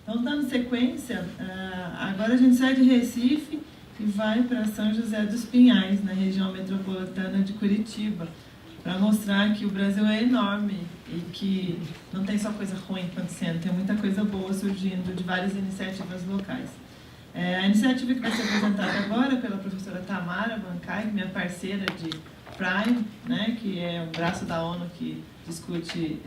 Então, dando sequência, agora a gente sai de Recife e vai para São José dos Pinhais, na região metropolitana de Curitiba, para mostrar que o Brasil é enorme e que não tem só coisa ruim acontecendo, tem muita coisa boa surgindo de várias iniciativas locais. A iniciativa que vai ser apresentada agora pela professora Tamara Bancay, minha parceira de Prime, né, que é um braço da ONU que discute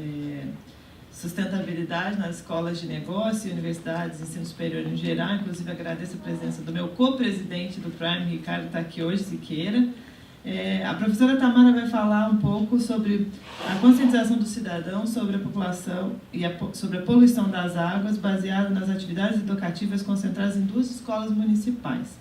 sustentabilidade nas escolas de negócio, universidades, ensino superior em geral. Inclusive, agradeço a presença do meu co-presidente do Prime, Ricardo está aqui hoje, Siqueira. A professora Tamara vai falar um pouco sobre a conscientização do cidadão sobre a população e sobre a poluição das águas, baseada nas atividades educativas concentradas em 2 escolas municipais.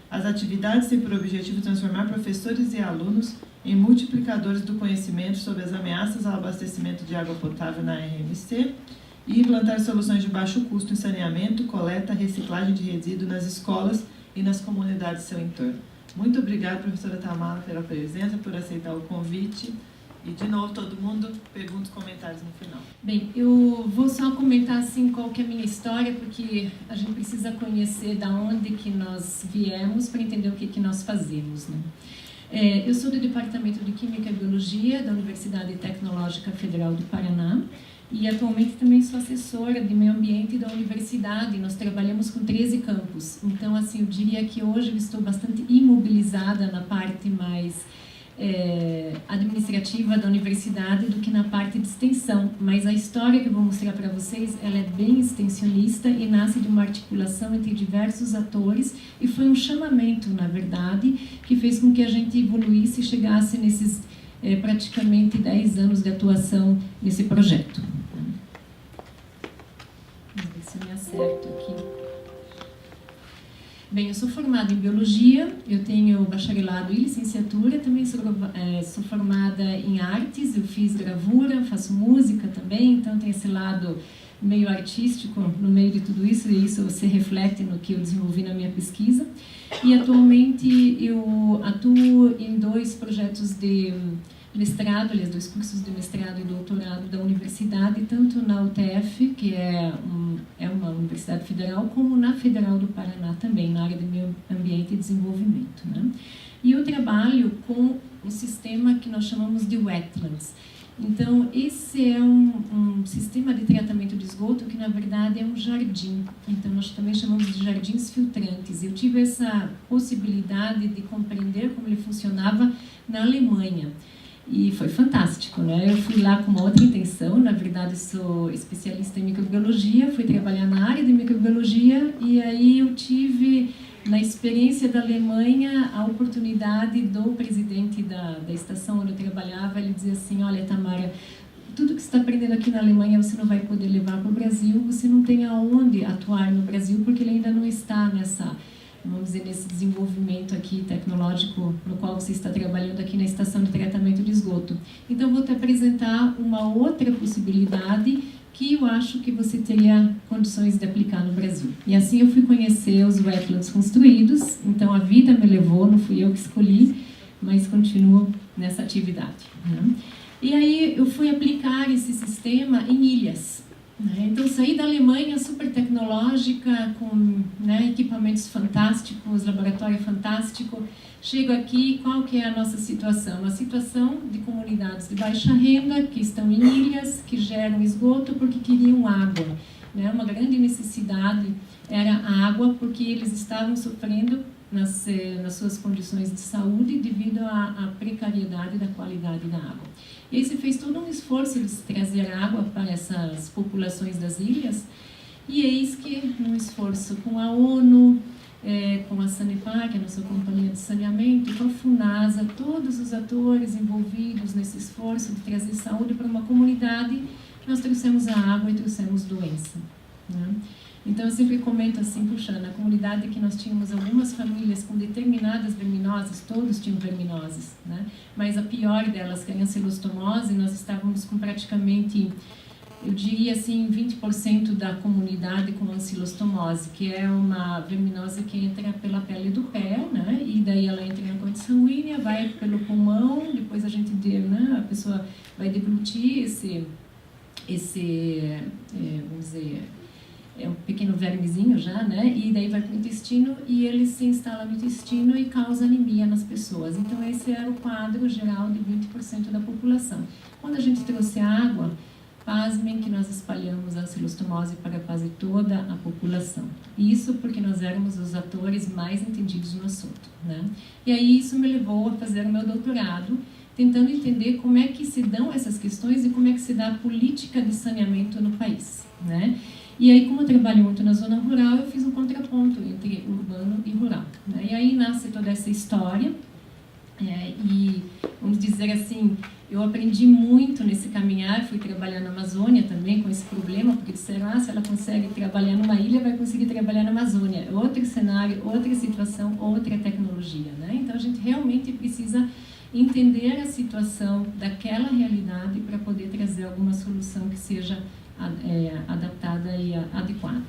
As atividades têm por objetivo transformar professores e alunos em multiplicadores do conhecimento sobre as ameaças ao abastecimento de água potável na RMC e implantar soluções de baixo custo em saneamento, coleta, reciclagem de resíduos nas escolas e nas comunidades do seu entorno. Muito obrigada, professora Tamara, pela presença, por aceitar o convite. E, de novo, todo mundo, perguntas e comentários no final. Bem, eu vou só comentar assim qual que é a minha história, porque a gente precisa conhecer da onde que nós viemos para entender o que nós fazemos, né? Eu sou do Departamento de Química e Biologia da Universidade Tecnológica Federal do Paraná e atualmente também sou assessora de meio ambiente da universidade. Nós trabalhamos com 13 campos, então assim, eu diria que hoje eu estou bastante imobilizada na parte mais administrativa da universidade do que na parte de extensão, mas a história que eu vou mostrar para vocês, ela é bem extensionista e nasce de uma articulação entre diversos atores e foi um chamamento, na verdade, que fez com que a gente evoluísse e chegasse nesses praticamente 10 anos de atuação nesse projeto. Vamos ver se eu me acerto aqui. Bem, eu sou formada em Biologia, eu tenho bacharelado e licenciatura, também sou formada em Artes, eu fiz gravura, faço música também, então tem esse lado meio artístico no meio de tudo isso, e isso se reflete no que eu desenvolvi na minha pesquisa. E atualmente eu atuo em 2 projetos de mestrado, aliás, 2 cursos de mestrado e doutorado da universidade, tanto na UTF, que é uma universidade federal, como na Federal do Paraná também, na área de meio ambiente e desenvolvimento, né? E eu trabalho com um sistema que nós chamamos de wetlands. Então, esse é um sistema de tratamento de esgoto que, na verdade, é um jardim. Então, nós também chamamos de jardins filtrantes. Eu tive essa possibilidade de compreender como ele funcionava na Alemanha. E foi fantástico, né? Eu fui lá com uma outra intenção, na verdade sou especialista em microbiologia, fui trabalhar na área de microbiologia e aí eu tive, na experiência da Alemanha, a oportunidade do presidente da estação onde eu trabalhava, ele dizia assim, olha, Tamara, tudo que você está aprendendo aqui na Alemanha você não vai poder levar para o Brasil, você não tem aonde atuar no Brasil porque ele ainda não está vamos dizer, nesse desenvolvimento aqui tecnológico no qual você está trabalhando aqui na estação de tratamento de esgoto. Então, vou te apresentar uma outra possibilidade que eu acho que você teria condições de aplicar no Brasil. E assim eu fui conhecer os wetlands construídos, então a vida me levou, não fui eu que escolhi, mas continuo nessa atividade, né? E aí eu fui aplicar esse sistema em ilhas. Então, saí da Alemanha super tecnológica, com equipamentos fantásticos, laboratório fantástico. Chego aqui, qual que é a nossa situação? A situação de comunidades de baixa renda, que estão em ilhas, que geram esgoto porque queriam água. Uma grande necessidade era a água, porque eles estavam sofrendo nas suas condições de saúde devido à precariedade da qualidade da água. E aí se fez todo um esforço de trazer água para essas populações das ilhas, e eis que, num esforço com a ONU, com a Sanepar, que é a nossa companhia de saneamento, com a FUNASA, todos os atores envolvidos nesse esforço de trazer saúde para uma comunidade, nós trouxemos a água e trouxemos doença, né? Então, eu sempre comento assim, puxa, na comunidade que nós tínhamos algumas famílias com determinadas verminoses, todos tinham verminoses, né? Mas a pior delas, que é a ancilostomose, nós estávamos com praticamente, eu diria assim, 20% da comunidade com ancilostomose, que é uma verminose que entra pela pele do pé, né? E daí ela entra na corrente sanguínea, vai pelo pulmão, depois a pessoa vai deglutir vamos dizer, é um pequeno vermezinho já, né? E daí vai para o intestino e ele se instala no intestino e causa anemia nas pessoas. Então esse era o quadro geral de 20% da população. Quando a gente trouxe água, pasmem que nós espalhamos a celostomose para quase toda a população. Isso porque nós éramos os atores mais entendidos no assunto, né? E aí isso me levou a fazer o meu doutorado, tentando entender como é que se dão essas questões e como é que se dá a política de saneamento no país, né? E aí, como eu trabalho muito na zona rural, eu fiz um contraponto entre urbano e rural, né? E aí nasce toda essa história, e vamos dizer assim, eu aprendi muito nesse caminhar, fui trabalhar na Amazônia também com esse problema, porque disseram, se ela consegue trabalhar numa ilha, vai conseguir trabalhar na Amazônia. Outro cenário, outra situação, outra tecnologia, né? Então a gente realmente precisa entender a situação daquela realidade para poder trazer alguma solução que seja adaptada e adequada.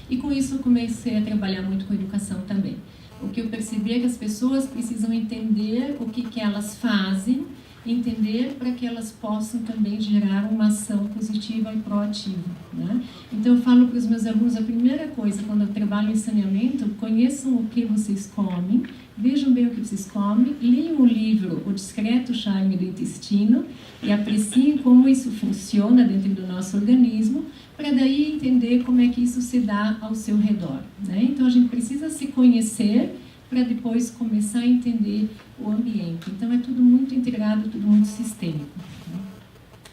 E com isso eu comecei a trabalhar muito com educação também. O que eu percebi é que as pessoas precisam entender o que elas fazem, entender para que elas possam também gerar uma ação positiva e proativa, né? Então eu falo para os meus alunos, a primeira coisa quando eu trabalho em saneamento, conheçam o que vocês comem, vejam bem o que vocês comem, leiam o livro O Discreto Charme do Intestino e apreciem como isso funciona dentro do nosso organismo, para daí entender como é que isso se dá ao seu redor, né? Então a gente precisa se conhecer para depois começar a entender o ambiente. Então é tudo muito integrado, tudo muito sistêmico, né?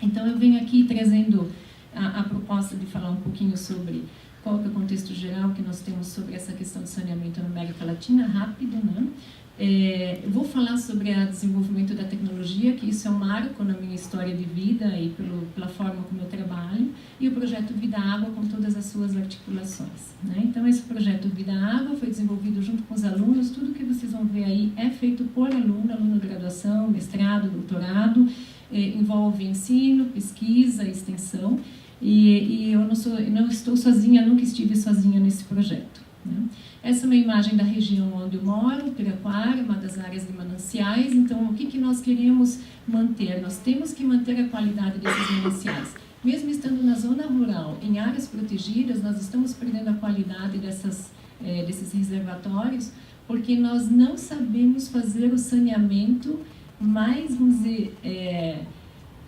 Então eu venho aqui trazendo a proposta de falar um pouquinho sobre qual que é o contexto geral que nós temos sobre essa questão de saneamento na América Latina, rápido, né? Eu vou falar sobre o desenvolvimento da tecnologia, que isso é um marco na minha história de vida e pela forma como eu trabalho, e o projeto Vida Água com todas as suas articulações, né? Então esse projeto Vida Água foi desenvolvido junto com os alunos, tudo que vocês vão ver aí é feito por aluno de graduação, mestrado, doutorado, envolve ensino, pesquisa, extensão, e eu não estou sozinha, nunca estive sozinha nesse projeto, né? Essa é uma imagem da região onde eu moro, Piraquara, uma das áreas de mananciais. Então, o que nós queremos manter? Nós temos que manter a qualidade desses mananciais. Mesmo estando na zona rural, em áreas protegidas, nós estamos perdendo a qualidade desses reservatórios, porque nós não sabemos fazer o saneamento mais, vamos dizer,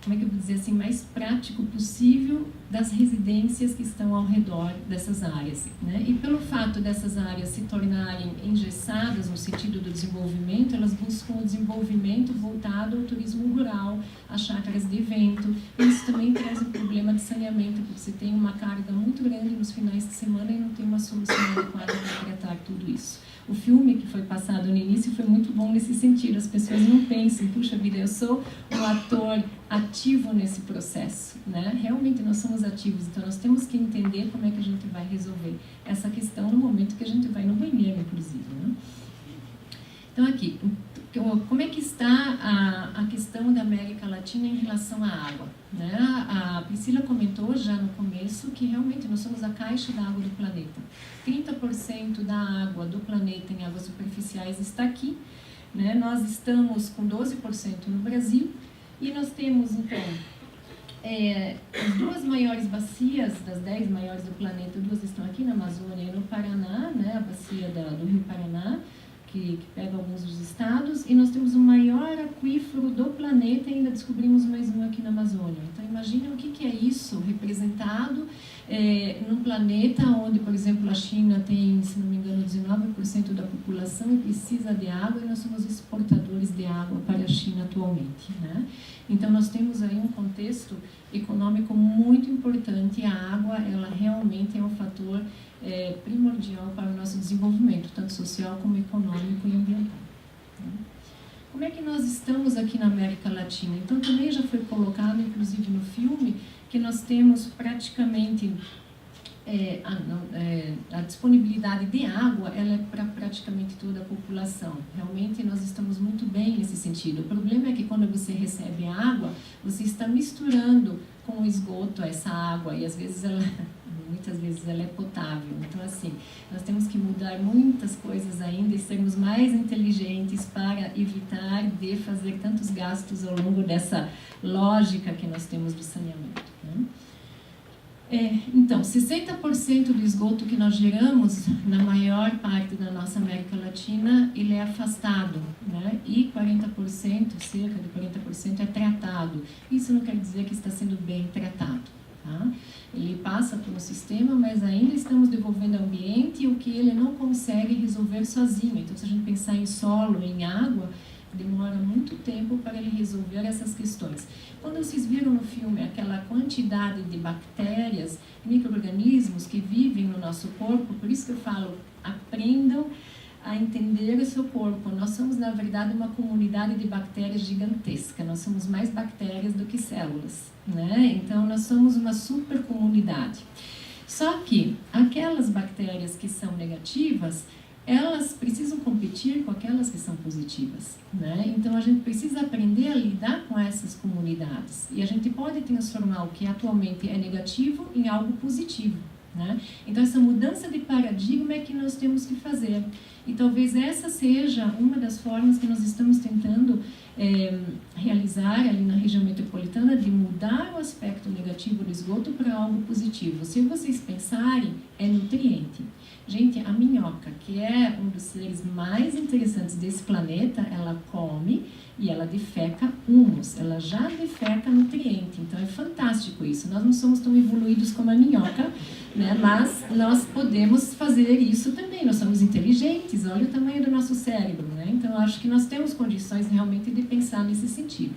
como é que eu vou dizer assim, mais prático possível das residências que estão ao redor dessas áreas, né? E pelo fato dessas áreas se tornarem engessadas no sentido do desenvolvimento, elas buscam o desenvolvimento voltado ao turismo rural, às chácaras de evento. Isso também traz um problema de saneamento, porque você tem uma carga muito grande nos finais de semana e não tem uma solução adequada para tratar tudo isso. O filme que foi passado no início foi muito bom nesse sentido. As pessoas não pensam, puxa vida, eu sou um ator ativo nesse processo, né? Realmente nós somos ativos, então nós temos que entender como é que a gente vai resolver essa questão no momento que a gente vai no banheiro, inclusive, né? Então aqui, como é que está a questão da América Latina em relação à água, né? A Priscila comentou já no começo que realmente nós somos a caixa da água do planeta. 30% da água do planeta em águas superficiais está aqui, né? Nós estamos com 12% no Brasil e nós temos, então, as duas maiores bacias, das 10 maiores do planeta, duas estão aqui na Amazônia e no Paraná, né? A bacia do Rio Paraná, que pega alguns dos estados, e nós temos o maior aquífero do planeta e ainda descobrimos mais um aqui na Amazônia. Então, imaginem o que é isso representado num planeta onde, por exemplo, a China tem, se não me engano, 19% da população e precisa de água, e nós somos exportadores de água para a China atualmente, né? Então, nós temos aí um contexto econômico muito importante. A água, ela realmente é um fator primordial para o nosso desenvolvimento, tanto social como econômico e ambiental, né? Como é que nós estamos aqui na América Latina? Então, também já foi colocado, inclusive no filme, que nós temos praticamente a disponibilidade de água, ela é para praticamente toda a população. Realmente nós estamos muito bem nesse sentido. O problema é que quando você recebe a água, você está misturando com o esgoto essa água e às vezes muitas vezes ela é potável. Então, assim, nós temos que mudar muitas coisas ainda e sermos mais inteligentes para evitar de fazer tantos gastos ao longo dessa lógica que nós temos do saneamento, né? Então, 60% do esgoto que nós geramos, na maior parte da nossa América Latina, ele é afastado, né? E 40%, cerca de 40% é tratado. Isso não quer dizer que está sendo bem tratado, tá? Ele passa por um sistema, mas ainda estamos devolvendo ao ambiente o que ele não consegue resolver sozinho. Então, se a gente pensar em solo, em água, demora muito tempo para ele resolver essas questões. Quando vocês viram no filme aquela quantidade de bactérias, micro-organismos que vivem no nosso corpo, por isso que eu falo, aprendam a entender o seu corpo. Nós somos, na verdade, uma comunidade de bactérias gigantesca. Nós somos mais bactérias do que células, né? Então, nós somos uma super comunidade. Só que aquelas bactérias que são negativas, elas precisam competir com aquelas que são positivas, né? Então, a gente precisa aprender a lidar com essas comunidades. E a gente pode transformar o que atualmente é negativo em algo positivo, né? Então, essa mudança de paradigma é que nós temos que fazer. E talvez essa seja uma das formas que nós estamos tentando realizar ali na região metropolitana, de mudar o aspecto negativo do esgoto para algo positivo. Se vocês pensarem, é nutriente. Gente, a minhoca, que é um dos seres mais interessantes desse planeta, ela come e ela defeca humus, ela já defeca nutriente. Então, é fantástico isso. Nós não somos tão evoluídos como a minhoca, né? Mas nós podemos fazer isso também. Nós somos inteligentes, olha o tamanho do nosso cérebro, né? Então, eu acho que nós temos condições realmente de pensar nesse sentido.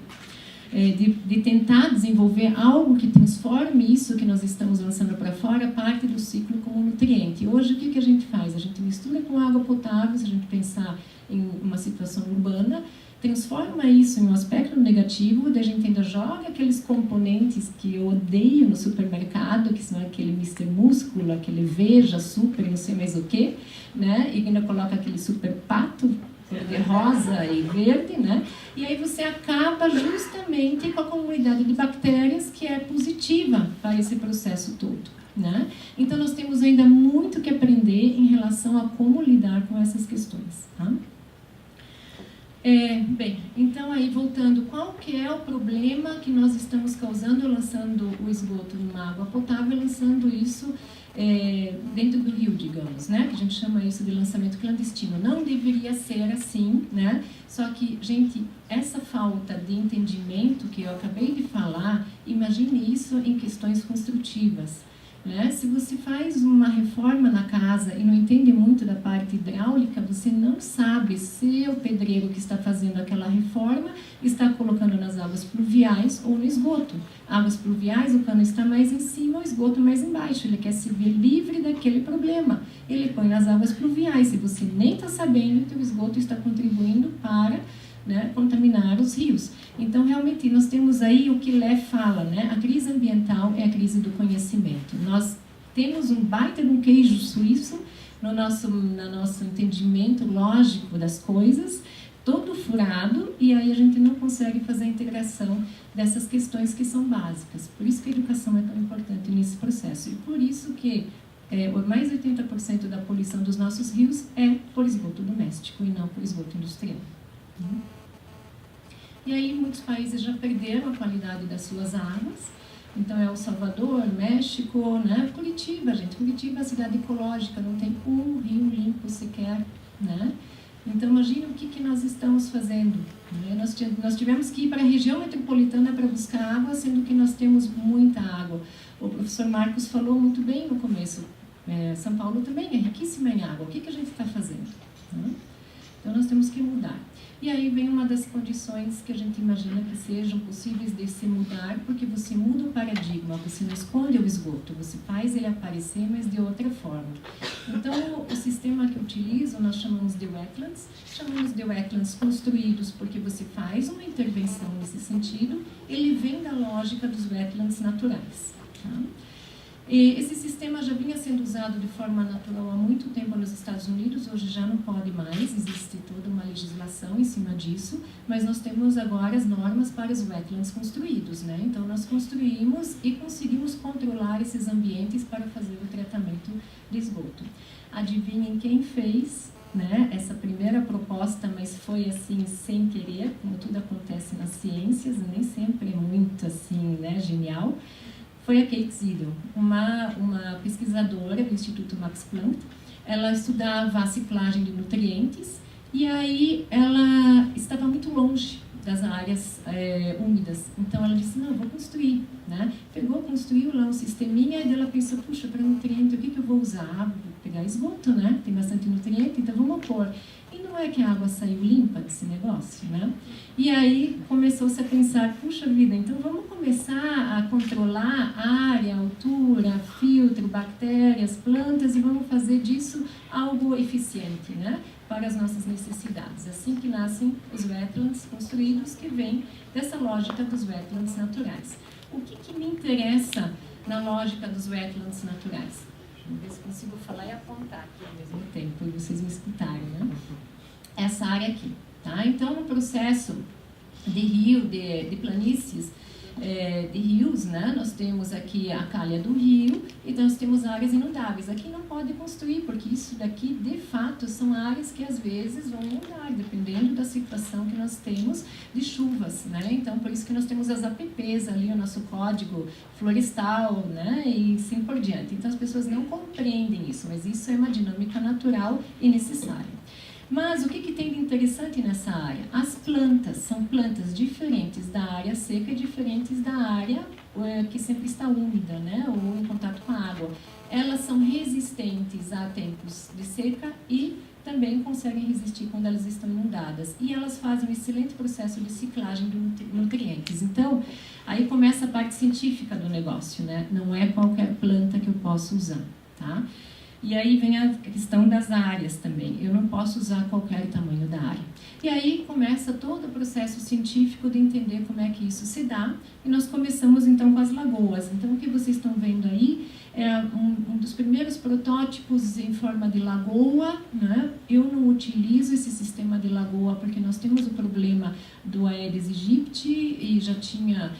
De tentar desenvolver algo que transforme isso que nós estamos lançando para fora, parte do ciclo como nutriente. Hoje, o que a gente faz? A gente mistura com água potável, se a gente pensar em uma situação urbana, transforma isso em um aspecto negativo, daí a gente ainda joga aqueles componentes que eu odeio no supermercado, que são aquele Mr. Músculo, aquele Veja, Super, não sei mais o que, né? E ainda coloca aquele super pato, de rosa e verde, né? E aí você acaba justamente com a comunidade de bactérias que é positiva para esse processo todo, né? Então, nós temos ainda muito que aprender em relação a como lidar com essas questões, tá? Bem, então aí voltando, qual que é o problema que nós estamos causando lançando o esgoto numa água potável, lançando isso dentro do rio, digamos, né? Que a gente chama isso de lançamento clandestino. Não deveria ser assim, né? Só que, gente, essa falta de entendimento que eu acabei de falar, imagine isso em questões construtivas, né? Se você faz uma reforma na casa e não entende muito da parte hidráulica, você não sabe se o pedreiro que está fazendo aquela reforma está colocando nas águas pluviais ou no esgoto. Águas pluviais, o cano está mais em cima, o esgoto mais embaixo. Ele quer se ver livre daquele problema. Ele põe nas águas pluviais. Se você nem está sabendo que o esgoto está contribuindo para, né, contaminar os rios. Então, realmente, nós temos aí o que Lé fala, né? A crise ambiental é a crise do conhecimento. Nós temos um baita de um queijo suíço no nosso entendimento lógico das coisas, todo furado, e aí a gente não consegue fazer a integração dessas questões que são básicas. Por isso que a educação é tão importante nesse processo. E por isso que mais de 80% da poluição dos nossos rios é por esgoto doméstico e não por esgoto industrial. E aí muitos países já perderam a qualidade das suas águas. Então é El Salvador, México, né? Curitiba, gente. Curitiba é a cidade ecológica, não tem um rio limpo sequer, né? Então imagine o que nós estamos fazendo, né? Nós tivemos que ir para a região metropolitana para buscar água, sendo que nós temos muita água. O professor Marcos falou muito bem no começo. São Paulo também é riquíssima em água. O que a gente está fazendo, né? Então nós temos que mudar. E aí vem uma das condições que a gente imagina que sejam possíveis de se mudar, porque você muda o paradigma, você não esconde o esgoto, você faz ele aparecer, mas de outra forma. Então, o sistema que eu utilizo, nós chamamos de wetlands construídos, porque você faz uma intervenção nesse sentido, ele vem da lógica dos wetlands naturais, tá? E esse sistema já vinha sendo usado de forma natural há muito tempo nos Estados Unidos, hoje já não pode mais, existe toda uma legislação em cima disso, mas nós temos agora as normas para os wetlands construídos, né? Então nós construímos e conseguimos controlar esses ambientes para fazer o tratamento de esgoto. Adivinhem quem fez, né, essa primeira proposta, mas foi assim sem querer, como tudo acontece nas ciências, nem sempre é muito assim, né, genial. foi a Kate Ziedel, uma pesquisadora do Instituto Max Planck. Ela estudava a ciclagem de nutrientes e aí ela estava muito longe das áreas úmidas. Então ela disse, não, eu vou construir, né? Pegou, construiu lá um sisteminha e ela pensou, puxa, para nutriente, o que eu vou usar? Vou pegar esgoto, né? Tem bastante nutriente, então vamos pôr. E não é que a água saiu limpa desse negócio, né? E aí começou-se a pensar, puxa vida, então vamos começar a controlar a área, a altura, filtro, bactérias, plantas e vamos fazer disso algo eficiente, né? Para as nossas necessidades. Assim que nascem os wetlands construídos, que vem dessa lógica dos wetlands naturais. O que me interessa na lógica dos wetlands naturais? Vamos ver se consigo falar e apontar aqui ao mesmo tempo, e vocês me escutarem, né? Essa área aqui, tá? Então, no processo de rio, de planícies, de rios, né? Nós temos aqui a calha do rio e nós temos áreas inundáveis. Aqui não pode construir, porque isso daqui, de fato, são áreas que às vezes vão inundar, dependendo da situação que nós temos de chuvas, né? Então, por isso que nós temos as APPs ali, o nosso código florestal, né? E assim por diante. Então, as pessoas não compreendem isso, mas isso é uma dinâmica natural e necessária. Mas o que tem de interessante nessa área? As plantas são plantas diferentes da área seca e diferentes da área que sempre está úmida, né? Ou em contato com a água. Elas são resistentes a tempos de seca e também conseguem resistir quando elas estão inundadas. E elas fazem um excelente processo de ciclagem de nutrientes. Então, aí começa a parte científica do negócio, né? Não é qualquer planta que eu posso usar, tá? E aí vem a questão das áreas também. Eu não posso usar qualquer tamanho da área. E aí começa todo o processo científico de entender como é que isso se dá. E nós começamos então com as lagoas. Então o que vocês estão vendo aí é um dos primeiros protótipos em forma de lagoa, né? Eu não utilizo esse sistema de lagoa porque nós temos o problema do Aedes aegypti e já tinha...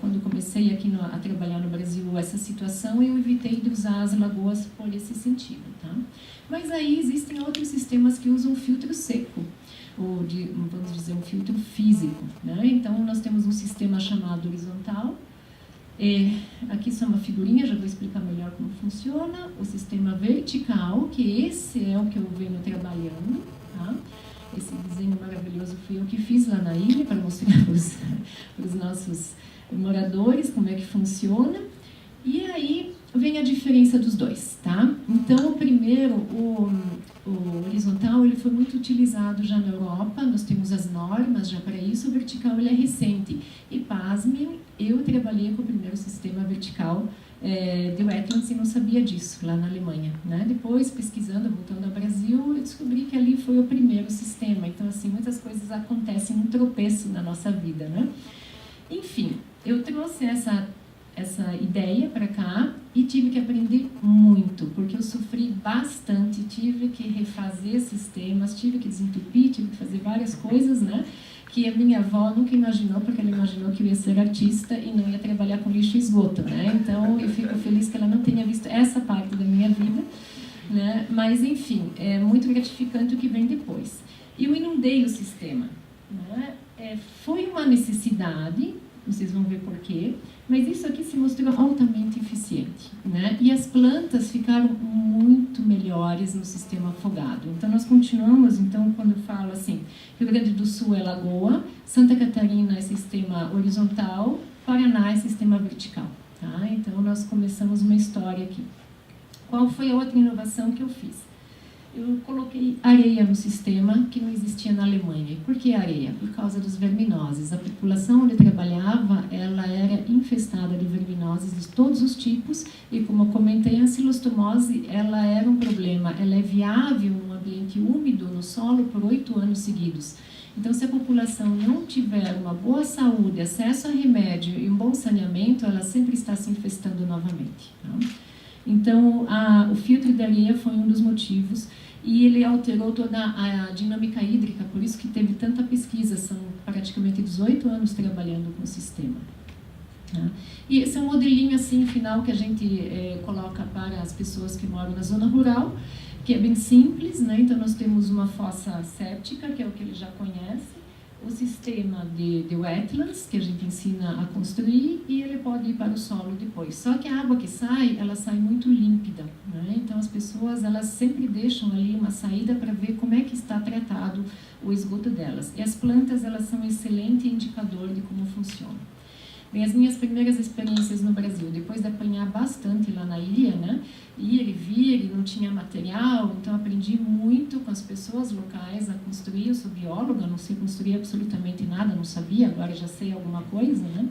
quando comecei aqui a trabalhar no Brasil essa situação, eu evitei de usar as lagoas por esse sentido, tá? Mas aí existem outros sistemas que usam filtro seco, ou vamos dizer, um filtro físico, né? Então, nós temos um sistema chamado horizontal. Aqui só uma figurinha, já vou explicar melhor como funciona. O sistema vertical, que esse é o que eu venho trabalhando, tá? Esse desenho maravilhoso fui eu que fiz lá na ilha para mostrar para os nossos moradores como é que funciona. E aí vem a diferença dos dois, tá? Então, o primeiro, o horizontal, ele foi muito utilizado já na Europa, nós temos as normas já para isso, o vertical ele é recente. E pasmem, eu trabalhei com o primeiro sistema vertical de wetlands e não sabia disso lá na Alemanha, né? Depois, pesquisando, voltando ao Brasil, eu descobri que ali foi o primeiro sistema. Então, assim, muitas coisas acontecem num tropeço na nossa vida, né? Enfim, eu trouxe essa ideia para cá e tive que aprender muito, porque eu sofri bastante, tive que refazer sistemas, tive que desentupir, tive que fazer várias coisas, né? Que a minha avó nunca imaginou, porque ela imaginou que eu ia ser artista e não ia trabalhar com lixo e esgoto, né? Então, eu fico feliz que ela não tenha visto essa parte da minha vida, né? Mas, enfim, é muito gratificante o que vem depois. E eu inundei o sistema, né? Foi uma necessidade, vocês vão ver por quê, mas isso aqui se mostrou altamente eficiente, né? E as plantas ficaram muito melhores no sistema afogado. Então, nós continuamos, então, quando eu falo assim, Rio Grande do Sul é lagoa, Santa Catarina é sistema horizontal, Paraná é sistema vertical, tá? Então, nós começamos uma história aqui. Qual foi a outra inovação que eu fiz? Eu coloquei areia no sistema que não existia na Alemanha. E por que areia? Por causa dos verminoses. A população onde eu trabalhava, ela era infestada de verminoses de todos os tipos e, como eu comentei, a ancilostomose, ela era um problema. Ela é viável num ambiente úmido, no solo, por 8 anos seguidos. Então, se a população não tiver uma boa saúde, acesso a remédio e um bom saneamento, ela sempre está se infestando novamente, tá? Então, o filtro de areia foi um dos motivos e ele alterou toda a dinâmica hídrica, por isso que teve tanta pesquisa, são praticamente 18 anos trabalhando com o sistema. Tá? E esse é um modelinho assim, final, que a gente coloca para as pessoas que moram na zona rural, que é bem simples, né? Então, nós temos uma fossa séptica, que é o que ele já conhece, o sistema de wetlands, que a gente ensina a construir, e ele pode ir para o solo depois. Só que a água que sai, ela sai muito límpida, né? Então as pessoas, elas sempre deixam ali uma saída para ver como é que está tratado o esgoto delas. E as plantas, elas são um excelente indicador de como funciona. Bem, as minhas primeiras experiências no Brasil, depois de apanhar bastante lá na ilha, né, ir e vir, e não tinha material, então aprendi muito com as pessoas locais a construir. Eu sou bióloga, não sei construir absolutamente nada, não sabia, agora já sei alguma coisa, né?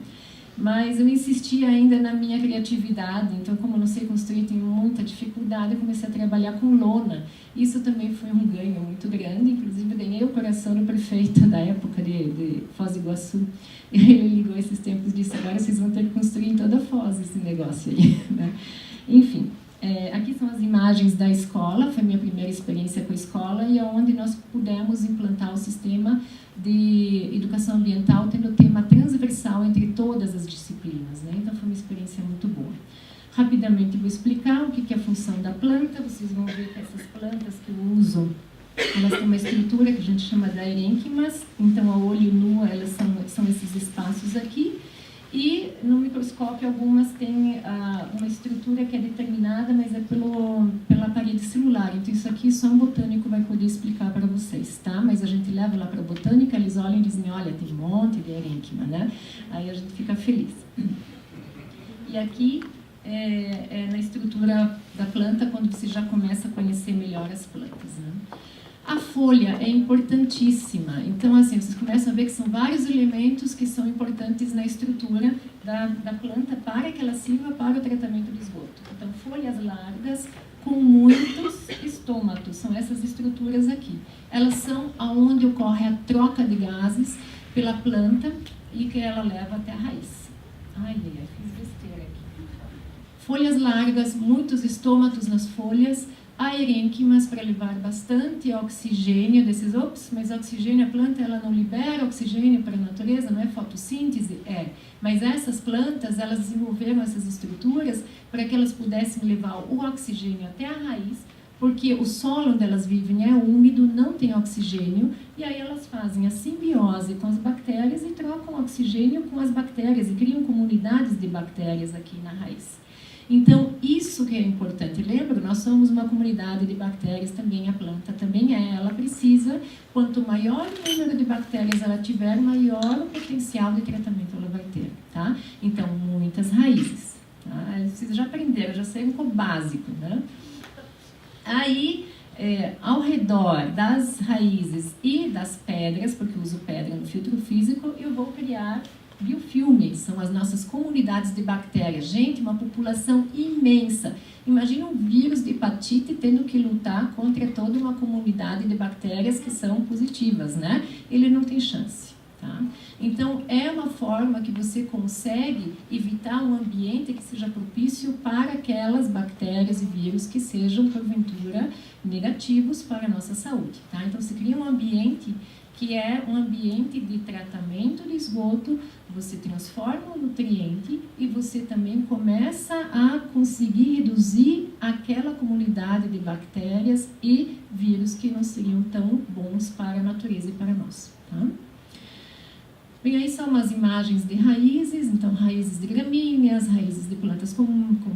Mas eu insisti ainda na minha criatividade, então como eu não sei construir, tenho muita dificuldade, eu comecei a trabalhar com lona. Isso também foi um ganho muito grande, inclusive ganhei o coração do prefeito da época de Foz do Iguaçu. Ele ligou esses tempos e disse, agora vocês vão ter que construir em toda a Foz esse negócio aí, né? Enfim, aqui são as imagens da escola, foi minha primeira experiência com a escola, e é onde nós pudemos implantar o sistema de educação ambiental, tendo tema transversal entre todas as disciplinas, né? Então foi uma experiência muito boa. Rapidamente vou explicar o que é a função da planta. Vocês vão ver que essas plantas que eu uso, elas têm uma estrutura que a gente chama de arênquimas, então a olho nu elas são esses espaços aqui, e no microscópio algumas têm uma estrutura que é determinada, mas é pela parede celular. Então isso aqui só um botânico vai poder explicar para vocês, tá? Mas a gente leva lá para a botânica, eles olham e dizem, olha, tem um monte de arênquima, né? Aí a gente fica feliz. E aqui na estrutura da planta, quando você já começa a conhecer melhor as plantas, né? A folha é importantíssima, então assim, vocês começam a ver que são vários elementos que são importantes na estrutura da planta para que ela sirva para o tratamento do esgoto. Então, folhas largas com muitos estômatos, são essas estruturas aqui. Elas são aonde ocorre a troca de gases pela planta e que ela leva até a raiz. Ai, fiz besteira aqui. Folhas largas, muitos estômatos nas folhas, aerênquimas para levar bastante oxigênio desses, mas oxigênio, a planta ela não libera oxigênio para a natureza, não é fotossíntese? Mas essas plantas, elas desenvolveram essas estruturas para que elas pudessem levar o oxigênio até a raiz, porque o solo onde elas vivem é úmido, não tem oxigênio, e aí elas fazem a simbiose com as bactérias e trocam oxigênio com as bactérias e criam comunidades de bactérias aqui na raiz. Então, isso que é importante. Lembra? Nós somos uma comunidade de bactérias, também a planta também é. Ela precisa, quanto maior o número de bactérias ela tiver, maior o potencial de tratamento ela vai ter, tá? Então, muitas raízes, tá? Vocês já aprenderam, já sei o básico, né? Aí, ao redor das raízes e das pedras, porque eu uso pedra no filtro físico, eu vou criar biofilmes, são as nossas comunidades de bactérias. Gente, uma população imensa. Imagina um vírus de hepatite tendo que lutar contra toda uma comunidade de bactérias que são positivas, né? Ele não tem chance, tá? Então, é uma forma que você consegue evitar um ambiente que seja propício para aquelas bactérias e vírus que sejam, porventura, negativos para a nossa saúde, tá? Então, você cria um ambiente que é um ambiente de tratamento de esgoto, você transforma o nutriente e você também começa a conseguir reduzir aquela comunidade de bactérias e vírus que não seriam tão bons para a natureza e para nós, tá? Bem, aí são umas imagens de raízes, então raízes de gramíneas, raízes de plantas com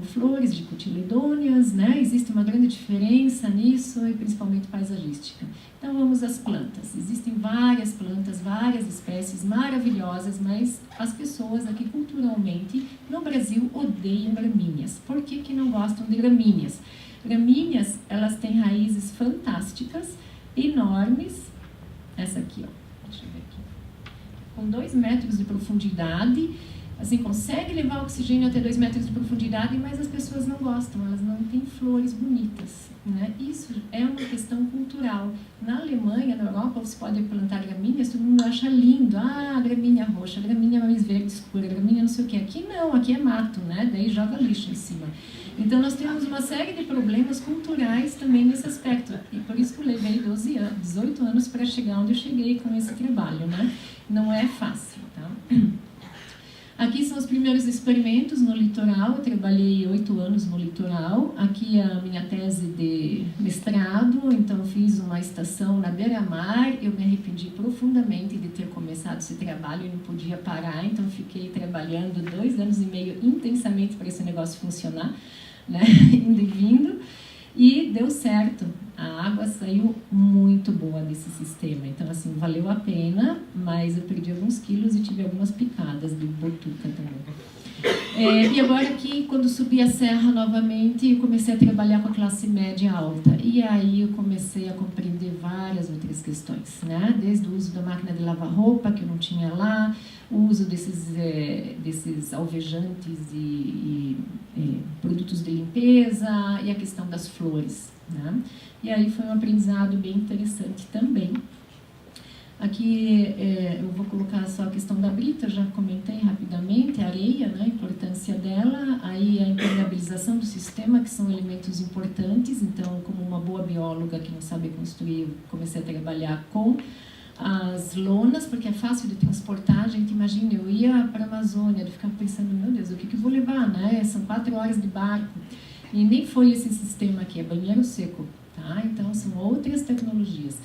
flores, de cotiledôneas, né? Existe uma grande diferença nisso, e principalmente paisagística. Então vamos às plantas. Existem várias plantas, várias espécies maravilhosas, mas as pessoas aqui culturalmente no Brasil odeiam gramíneas. Por que não gostam de gramíneas? Gramíneas, elas têm raízes fantásticas, enormes. Essa aqui, ó. Deixa eu ver aqui. Com 2 metros de profundidade, assim, consegue levar oxigênio até 2 metros de profundidade, mas as pessoas não gostam, elas não têm flores bonitas, né? Isso é uma questão cultural. Na Alemanha, na Europa, você pode plantar gramíneas, todo mundo acha lindo, gramínea roxa, gramínea mais verde escura, gramínea não sei o que. Aqui não, aqui é mato, né? Daí joga lixo em cima. Então, nós temos uma série de problemas culturais também nesse aspecto. E por isso que eu levei 18 anos para chegar onde eu cheguei com esse trabalho, né? Não é fácil, tá? Aqui são os primeiros experimentos no litoral. Eu trabalhei 8 anos no litoral. Aqui é a minha tese de mestrado, então fiz uma estação na beira-mar. Eu me arrependi profundamente de ter começado esse trabalho e não podia parar, então fiquei trabalhando 2 anos e meio intensamente para esse negócio funcionar, né? Indo e vindo. E deu certo, a água saiu muito boa desse sistema, então assim, valeu a pena, mas eu perdi alguns quilos e tive algumas picadas de botuca também. E agora aqui, quando subi a serra novamente, eu comecei a trabalhar com a classe média alta, e aí eu comecei a compreender várias outras questões, né? Desde o uso da máquina de lavar roupa, que eu não tinha lá, o uso desses alvejantes e produtos de limpeza, e a questão das flores, né? E aí foi um aprendizado bem interessante também. Aqui eu vou colocar só a questão da brita, já comentei rapidamente, a areia, né, a importância dela, aí a impermeabilização do sistema, que são elementos importantes. Então, como uma boa bióloga que não sabe construir, eu comecei a trabalhar com as lonas, porque é fácil de transportar. A gente imagina, eu ia para a Amazônia, eu ficava pensando, meu Deus, o que eu vou levar, né? São 4 horas de barco. E nem foi esse sistema aqui, é banheiro seco, tá? Então, são outras tecnologias.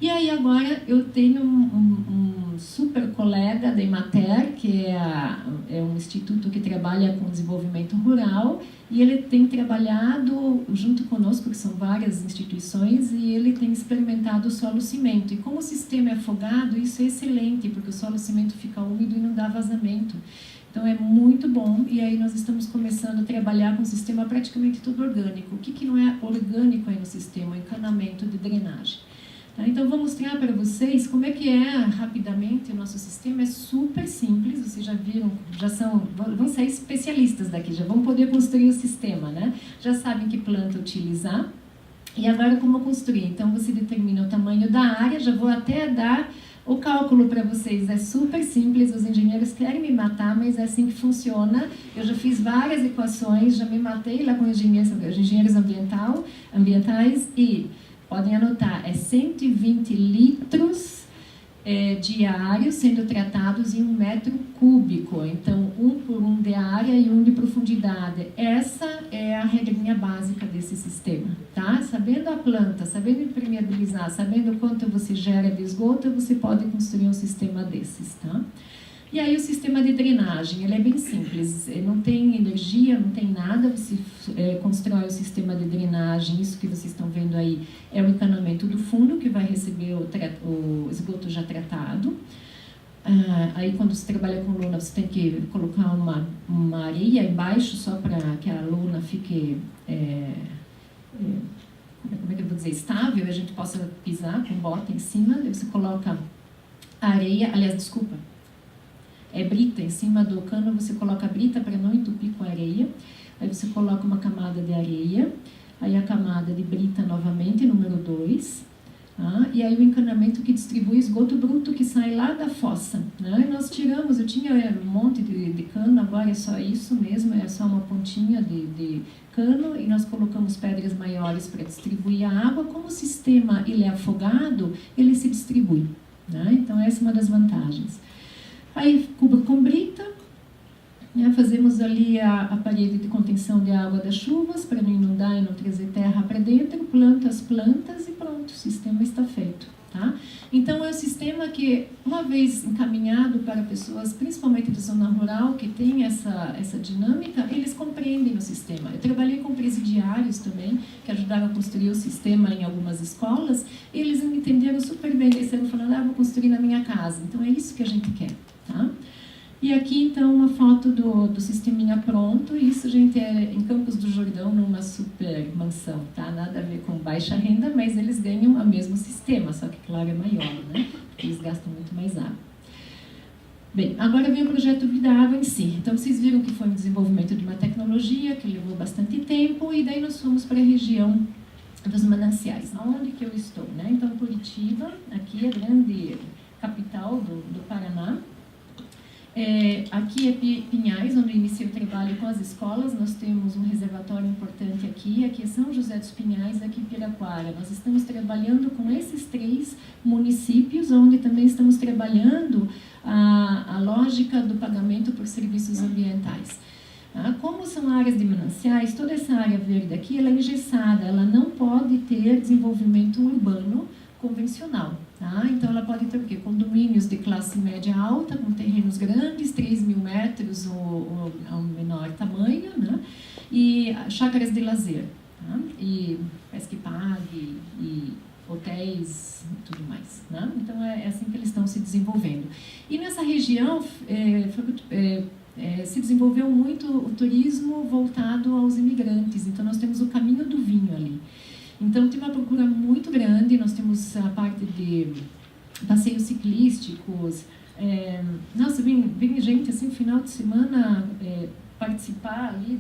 E aí, agora, eu tenho um super colega da Emater, que é um instituto que trabalha com desenvolvimento rural, e ele tem trabalhado junto conosco, que são várias instituições, e ele tem experimentado o solo cimento. E como o sistema é afogado, isso é excelente, porque o solo cimento fica úmido e não dá vazamento. Então é muito bom, e aí nós estamos começando a trabalhar com um sistema praticamente todo orgânico. O que não é orgânico aí no sistema? O encanamento de drenagem. Então, vou mostrar para vocês como é que é, rapidamente, o nosso sistema. É super simples, vocês já viram, vão ser especialistas daqui, já vão poder construir o sistema, né? Já sabem que planta utilizar. E agora, como construir? Então, você determina o tamanho da área, já vou até dar o cálculo para vocês. É super simples, os engenheiros querem me matar, mas é assim que funciona. Eu já fiz várias equações, já me matei lá com engenheiros ambientais e... podem anotar, é 120 litros diários sendo tratados em 1 metro cúbico. Então, 1 por 1 de área e 1 de profundidade. Essa é a regrinha básica desse sistema, tá? Sabendo a planta, sabendo impermeabilizar, sabendo quanto você gera de esgoto, você pode construir um sistema desses, tá? E aí o sistema de drenagem, ele é bem simples, não tem energia, não tem nada, você constrói o sistema de drenagem. Isso que vocês estão vendo aí é o encanamento do fundo, que vai receber o esgoto já tratado. Aí quando você trabalha com lona, você tem que colocar uma areia embaixo, só para que a lona fique, como é que eu vou dizer, estável, e a gente possa pisar com bota em cima. Daí você coloca areia, brita em cima do cano, você coloca a brita para não entupir com areia. Aí você coloca uma camada de areia, aí a camada de brita novamente, número 2, e aí o encanamento que distribui esgoto bruto que sai lá da fossa, né? Nós tiramos, eu tinha um monte de cano, agora é só isso mesmo, é só uma pontinha de cano, e nós colocamos pedras maiores para distribuir a água. Como o sistema ele é afogado, ele se distribui, né? Então essa é uma das vantagens. Aí cubro com brita, né? Fazemos ali a parede de contenção de água das chuvas para não inundar e não trazer terra para dentro, planto as plantas e pronto, o sistema está feito, tá? Então é um sistema que, uma vez encaminhado para pessoas, principalmente da zona rural, que tem essa dinâmica, eles compreendem o sistema. Eu trabalhei com presidiários também, que ajudaram a construir o sistema em algumas escolas, e eles entenderam super bem, eles estavam falando, vou construir na minha casa. Então é isso que a gente quer. Tá? E aqui, então, uma foto do sisteminha pronto. Isso, gente, é em Campos do Jordão, numa super mansão, tá? Nada a ver com baixa renda, mas eles ganham o mesmo sistema, só que, claro, é maior, né? Porque eles gastam muito mais água. Bem, agora vem o projeto Vida Água em si. Então, vocês viram que foi um desenvolvimento de uma tecnologia que levou bastante tempo, e daí nós fomos para a região dos mananciais. Onde que eu estou, né? Então, Curitiba, aqui é a grande capital do Paraná. Aqui é Pinhais, onde eu iniciei o trabalho com as escolas. Nós temos um reservatório importante aqui aqui é São José dos Pinhais, aqui em Piraquara. Nós estamos trabalhando com esses 3 municípios, onde também estamos trabalhando a lógica do pagamento por serviços ambientais. Como são áreas de mananciais, toda essa área verde aqui ela é engessada, ela não pode ter desenvolvimento urbano convencional. Então ela pode ter o quê? Condomínios de classe média alta, com terrenos grandes, 3.000 metros ou ao menor tamanho, né? E chácaras de lazer, e pesca e pague, e hotéis e tudo mais, né? Então é assim que eles estão se desenvolvendo. E nessa região se desenvolveu muito o turismo voltado aos imigrantes. Então nós temos o Caminho do Vinho ali. Então tem uma procura muito grande, nós temos a parte de passeios ciclísticos. Nossa, vem gente assim no final de semana participar ali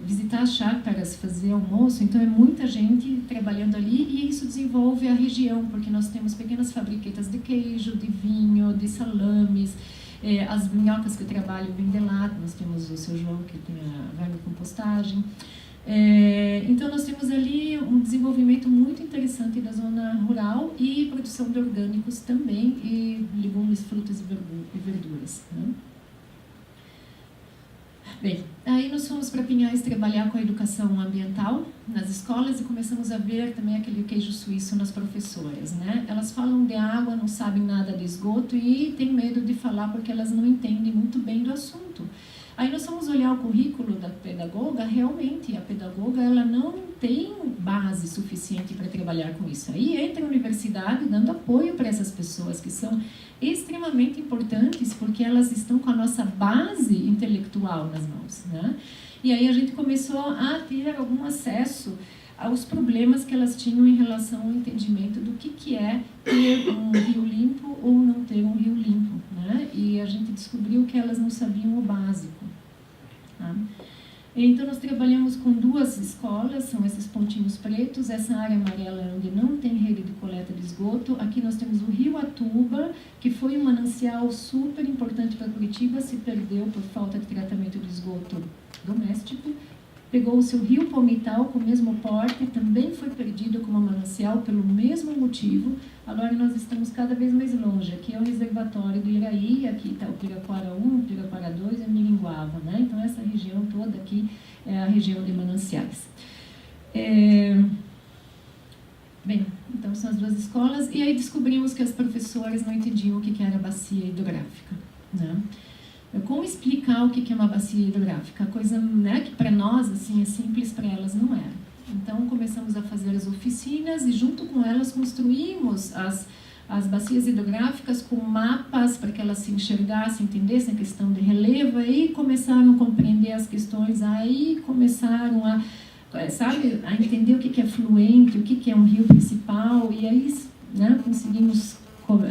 visitar as chácaras, fazer almoço. Então é muita gente trabalhando ali e isso desenvolve a região, porque nós temos pequenas fabriquetas de queijo, de vinho, de salames. As minhocas que eu trabalho vêm de lá, nós temos o seu João que tem a vermicompostagem. Então nós temos ali um desenvolvimento muito interessante da zona rural e produção de orgânicos também, e legumes, frutas e verduras, né? Bem, aí nós fomos para Pinhais trabalhar com a educação ambiental nas escolas e começamos a ver também aquele queijo suíço nas professoras, né? Elas falam de água, não sabem nada de esgoto e têm medo de falar porque elas não entendem muito bem do assunto. Aí nós vamos olhar o currículo da pedagoga, realmente a pedagoga ela não tem base suficiente para trabalhar com isso. Aí entra a universidade dando apoio para essas pessoas que são extremamente importantes porque elas estão com a nossa base intelectual nas mãos, né? E aí a gente começou a ter algum acesso aos problemas que elas tinham em relação ao entendimento do que é ter um rio limpo ou não ter um rio limpo, né? E a gente descobriu que elas não sabiam o básico, tá? Então nós trabalhamos com 2 escolas, são esses pontinhos pretos, essa área amarela onde não tem rede de coleta de esgoto. Aqui nós temos o Rio Atuba, que foi um manancial super importante para Curitiba, se perdeu por falta de tratamento de esgoto doméstico. Pegou o seu Rio Palmital com o mesmo porte, também foi perdido como manancial pelo mesmo motivo. Agora nós estamos cada vez mais longe. Aqui é o reservatório do Iraí, aqui está o Piraquara 1, Piraquara 2 e a Miringuava, né? Então essa região toda aqui é a região de mananciais. Bem, então são as 2 escolas e aí descobrimos que as professoras não entendiam o que era bacia hidrográfica, né? Como explicar o que é uma bacia hidrográfica? Coisa, né, que para nós assim, é simples, para elas não era. Então começamos a fazer as oficinas e junto com elas construímos as bacias hidrográficas com mapas para que elas se enxergassem, entendessem a questão de relevo, aí começaram a compreender as questões, aí começaram a entender o que é fluente, o que é um rio principal, e aí, né, conseguimos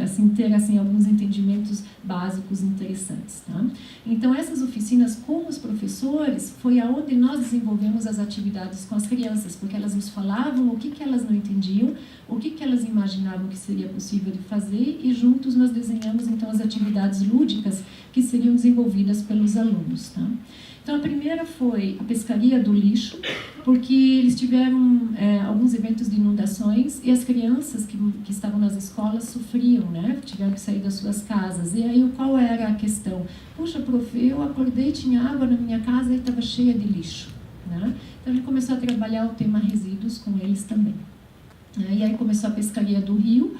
assim, ter assim, alguns entendimentos básicos interessantes, tá? Então essas oficinas com os professores foi aonde nós desenvolvemos as atividades com as crianças, porque elas nos falavam o que elas não entendiam, o que elas imaginavam que seria possível de fazer, e juntos nós desenhamos então as atividades lúdicas que seriam desenvolvidas pelos alunos, tá? Então a primeira foi a pescaria do lixo, porque eles tiveram alguns eventos de inundações e as crianças que estavam nas escolas sofriam, né? Tiveram que sair das suas casas. E aí qual era a questão? Puxa, prof, eu acordei, tinha água na minha casa e estava cheia de lixo, né? Então a gente começou a trabalhar o tema resíduos com eles também. E aí começou a pescaria do rio.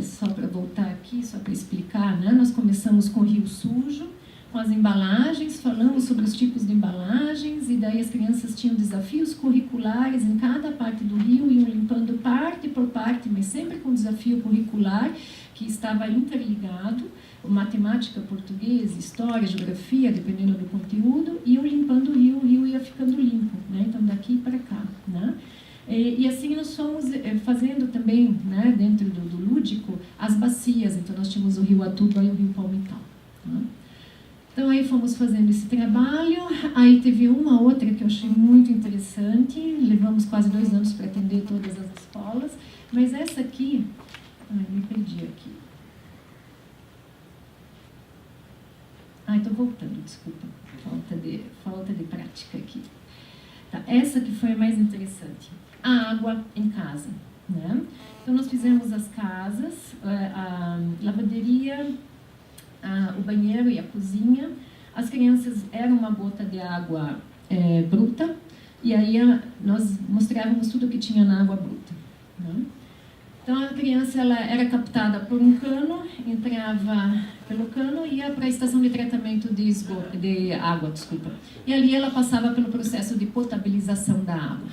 Só para voltar aqui, só para explicar, né? Nós começamos com o rio sujo, com as embalagens, falamos sobre os tipos de embalagens, e daí as crianças tinham desafios curriculares em cada parte do rio, iam limpando parte por parte, mas sempre com desafio curricular, que estava interligado, matemática, português, história, geografia, dependendo do conteúdo, iam limpando o rio ia ficando limpo, né? Então daqui para cá, né? E assim nós fomos fazendo também, né, dentro do lúdico, as bacias. Então nós tínhamos o Rio Atuba e o Rio Palmital, né? Então aí fomos fazendo esse trabalho, aí teve uma outra que eu achei muito interessante, levamos quase 2 anos para atender todas as escolas, mas essa aqui, me perdi aqui. Estou voltando, desculpa, falta de prática aqui. Tá, essa que foi a mais interessante. A água em casa, né? Então, nós fizemos as casas, a lavanderia, o banheiro e a cozinha. As crianças eram uma gota de água bruta, e aí nós mostrávamos tudo que tinha na água bruta, né? Então, a criança ela era captada por um cano, entrava pelo cano e ia para a estação de tratamento de água, desculpa. E ali ela passava pelo processo de potabilização da água.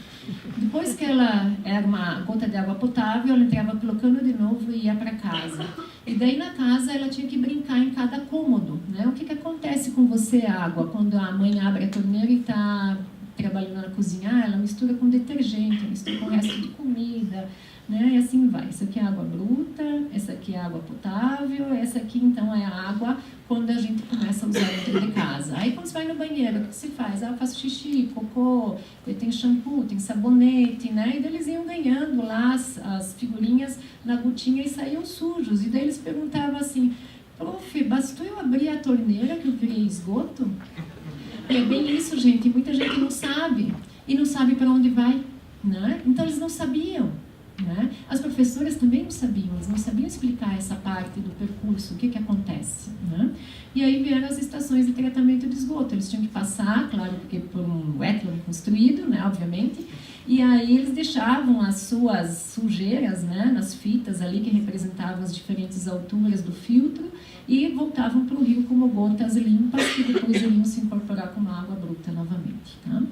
Depois que ela era uma gota de água potável, ela entrava pelo cano de novo e ia para casa. E daí, na casa, ela tinha que brincar em cada cômodo, né? O que acontece com você, água, quando a mãe abre a torneira e está trabalhando na cozinha? Ela mistura com detergente, mistura com o resto de comida, né? E assim vai. Essa aqui é água bruta, essa aqui é água potável, essa aqui então é a água quando a gente começa a usar dentro de casa. Aí quando você vai no banheiro, o que se faz? Eu faço xixi, cocô, tem shampoo, tem sabonete, né? E daí eles iam ganhando lá as figurinhas na gotinha e saíam sujos. E daí eles perguntavam assim: prof, bastou eu abrir a torneira que eu virei esgoto? E é bem isso, gente. Muita gente não sabe. E não sabe para onde vai, né? Então eles não sabiam, né? As professoras também não sabiam, eles não sabiam explicar essa parte do percurso, o que acontece, né? E aí vieram as estações de tratamento de esgoto, eles tinham que passar, claro, porque por um wetland construído, né, obviamente, e aí eles deixavam as suas sujeiras, né, nas fitas ali que representavam as diferentes alturas do filtro e voltavam para o rio como gotas limpas que depois iriam se incorporar com uma água bruta novamente, tá?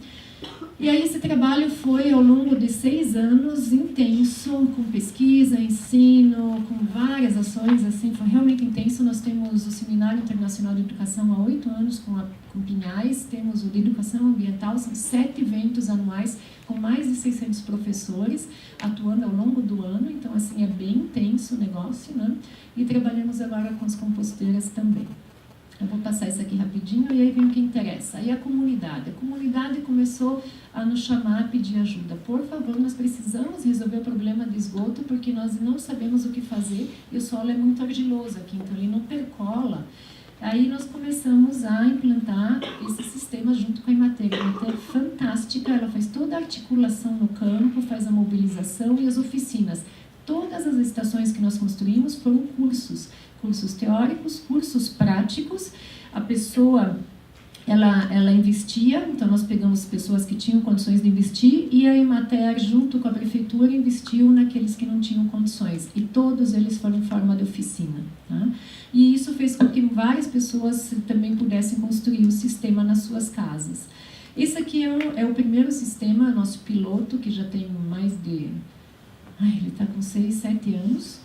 E aí esse trabalho foi ao longo de 6 anos intenso, com pesquisa, ensino, com várias ações, assim, foi realmente intenso. Nós temos o Seminário Internacional de Educação há 8 anos com Pinhais, temos o de Educação Ambiental, são 7 eventos anuais com mais de 600 professores atuando ao longo do ano, então assim é bem intenso o negócio, né? E trabalhamos agora com as composteiras também. Eu vou passar isso aqui rapidinho e aí vem o que interessa. Aí a comunidade começou a nos chamar, a pedir ajuda. Por favor, nós precisamos resolver o problema de esgoto porque nós não sabemos o que fazer e o solo é muito argiloso aqui, então ele não percola. Aí nós começamos a implantar esse sistema junto com a Emater. A Emater é fantástica, ela faz toda a articulação no campo, faz a mobilização e as oficinas. Todas as estações que nós construímos foram cursos teóricos, cursos práticos. A pessoa, ela investia, então nós pegamos pessoas que tinham condições de investir e a Emater, junto com a prefeitura, investiu naqueles que não tinham condições. E todos eles foram em forma de oficina, tá? E isso fez com que várias pessoas também pudessem construir o sistema nas suas casas. Esse aqui é o primeiro sistema, nosso piloto, que já tem mais de... ele está com 6, 7 anos.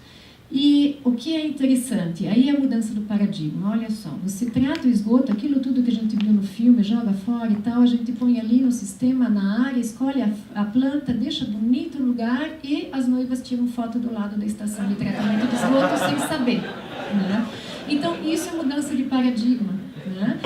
E o que é interessante, aí a mudança do paradigma, olha só, você trata o esgoto, aquilo tudo que a gente viu no filme, joga fora e tal, a gente põe ali no sistema, na área, escolhe a planta, deixa bonito o lugar e as noivas tiram foto do lado da estação de tratamento de esgoto sem saber, né? Então, isso é mudança de paradigma, né?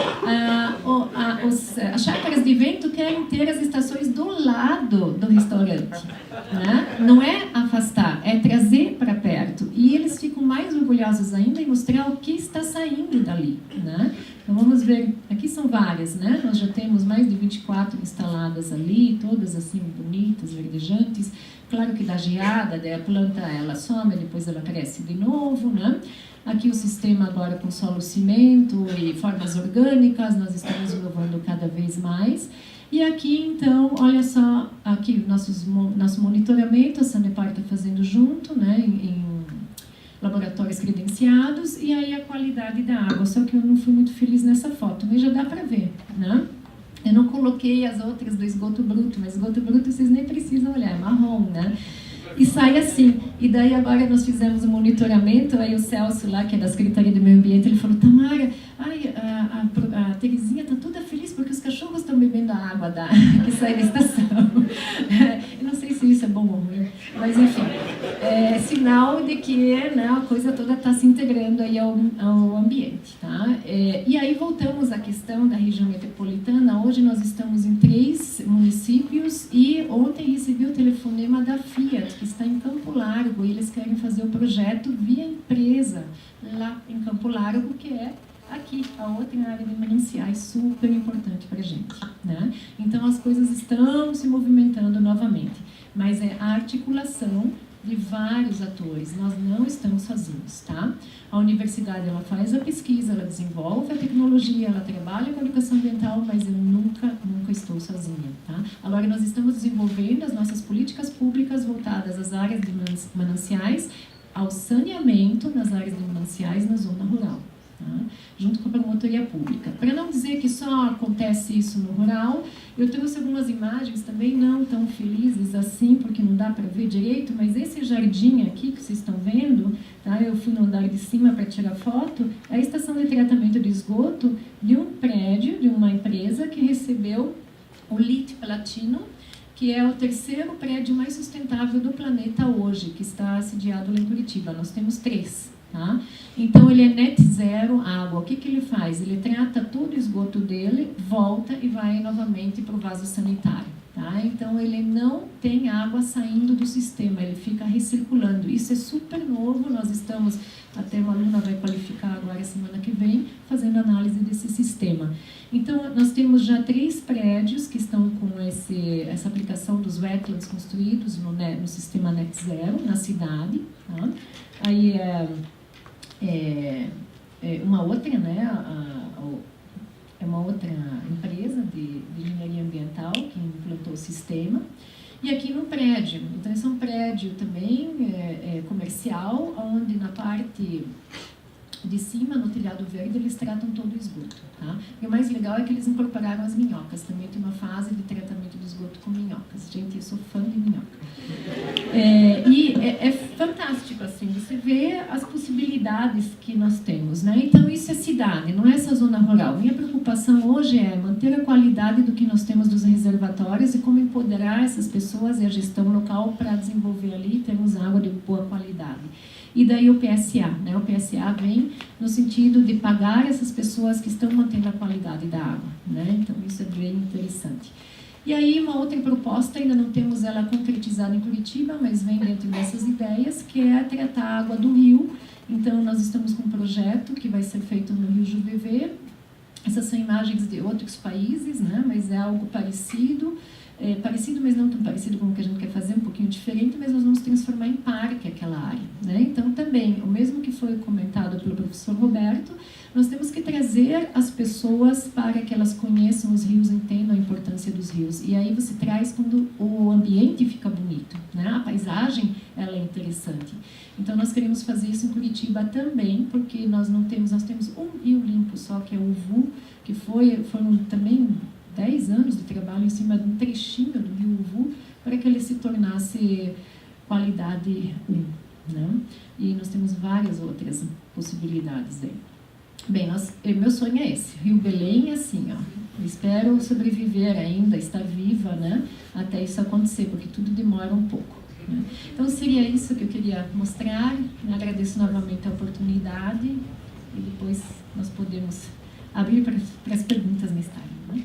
As chácaras de vento querem ter as estações do lado do restaurante, né? Não é afastar, é trazer para perto. E eles ficam mais orgulhosos ainda em mostrar o que está saindo dali, né? Então vamos ver, aqui são várias, né? Nós já temos mais de 24 instaladas ali, todas assim bonitas, verdejantes. Claro que da geada, daí a planta ela some, depois ela cresce de novo, né? Aqui o sistema agora com solo cimento e formas orgânicas, nós estamos inovando cada vez mais. E aqui, então, olha só, aqui nosso monitoramento, a Sanepar está fazendo junto, né, em laboratórios credenciados, e aí a qualidade da água, só que eu não fui muito feliz nessa foto, mas já dá para ver, né? Eu não coloquei as outras do esgoto bruto, mas esgoto bruto vocês nem precisam olhar, é marrom, né? E sai assim. E daí agora nós fizemos um monitoramento, aí o Celso lá, que é da Secretaria do Meio Ambiente, ele falou: Tamara, a Terezinha está toda feliz porque os cachorros estão bebendo a água que sai da estação. Eu não sei se isso é bom ou ruim, mas enfim, é sinal de que, né, a coisa toda está se integrando aí ao ambiente, tá? E aí voltamos à questão da região metropolitana. Hoje nós estamos em 3 municípios e ontem recebi o telefonema da Fiat, que está em Campo Largo, e eles querem fazer o projeto via empresa lá em Campo Largo, que é aqui, a outra área de mananciais, super importante para a gente, né? Então, as coisas estão se movimentando novamente, mas é a articulação de vários atores, nós não estamos sozinhos, tá? A universidade, ela faz a pesquisa, ela desenvolve a tecnologia, ela trabalha com a educação ambiental, mas eu nunca estou sozinha, tá? Agora, nós estamos desenvolvendo as nossas políticas públicas voltadas às áreas de mananciais, ao saneamento nas áreas de mananciais na zona rural, tá? Junto com a promotoria pública. Para não dizer que só acontece isso no rural, eu trouxe algumas imagens também não tão felizes assim, porque não dá para ver direito, mas esse jardim aqui que vocês estão vendo, tá? Eu fui no andar de cima para tirar foto, é a estação de tratamento de esgoto de um prédio, de uma empresa que recebeu o LEED Platino, que é o terceiro prédio mais sustentável do planeta hoje, que está sediado lá em Curitiba. Nós temos 3. Tá? Então, ele é net zero água. O que ele faz? Ele trata todo o esgoto dele, volta e vai novamente para o vaso sanitário. Tá? Então, ele não tem água saindo do sistema, ele fica recirculando. Isso é super novo, nós estamos, até uma aluna vai qualificar agora semana que vem, fazendo análise desse sistema. Então, nós temos já 3 prédios que estão com essa aplicação dos wetlands construídos no sistema net zero, na cidade. Tá? Aí uma outra, né, é uma outra empresa de engenharia ambiental que implantou o sistema. E aqui no prédio, então esse é um prédio também comercial, onde na parte de cima, no telhado verde, eles tratam todo o esgoto. Tá? E o mais legal é que eles incorporaram as minhocas. Também tem uma fase de tratamento do esgoto com minhocas. Gente, eu sou fã de minhoca. E é fantástico, assim, você vê as possibilidades que nós temos, né? Então, isso é cidade, não é essa zona rural. Minha preocupação hoje é manter a qualidade do que nós temos dos reservatórios e como empoderar essas pessoas e a gestão local para desenvolver ali e termos água de boa qualidade. E daí o PSA, né? O PSA vem no sentido de pagar essas pessoas que estão mantendo a qualidade da água, né? Então, isso é bem interessante. E aí, uma outra proposta, ainda não temos ela concretizada em Curitiba, mas vem dentro dessas ideias, que é tratar a água do rio. Então, nós estamos com um projeto que vai ser feito no Rio Juvevê. Essas são imagens de outros países, né? Mas é algo parecido. Parecido, mas não tão parecido com o que a gente quer fazer, um pouquinho diferente, mas nós vamos transformar em parque aquela área, né? Então, também, o mesmo que foi comentado pelo professor Roberto, nós temos que trazer as pessoas para que elas conheçam os rios, entendam a importância dos rios. E aí você traz quando o ambiente fica bonito, né? A paisagem, ela é interessante. Então, nós queremos fazer isso em Curitiba também, porque nós temos um rio limpo só, que é o Uvu, que foram também 10 anos de trabalho em cima de um trechinho do rio Uvu para que ele se tornasse qualidade 1, né? E nós temos várias outras possibilidades aí. Bem, meu sonho é esse, Rio Belém, assim, ó. Eu espero sobreviver ainda, estar viva, né? Até isso acontecer, porque tudo demora um pouco, né? Então, seria isso que eu queria mostrar. Agradeço novamente a oportunidade e depois nós podemos abrir para as perguntas mais tarde, né?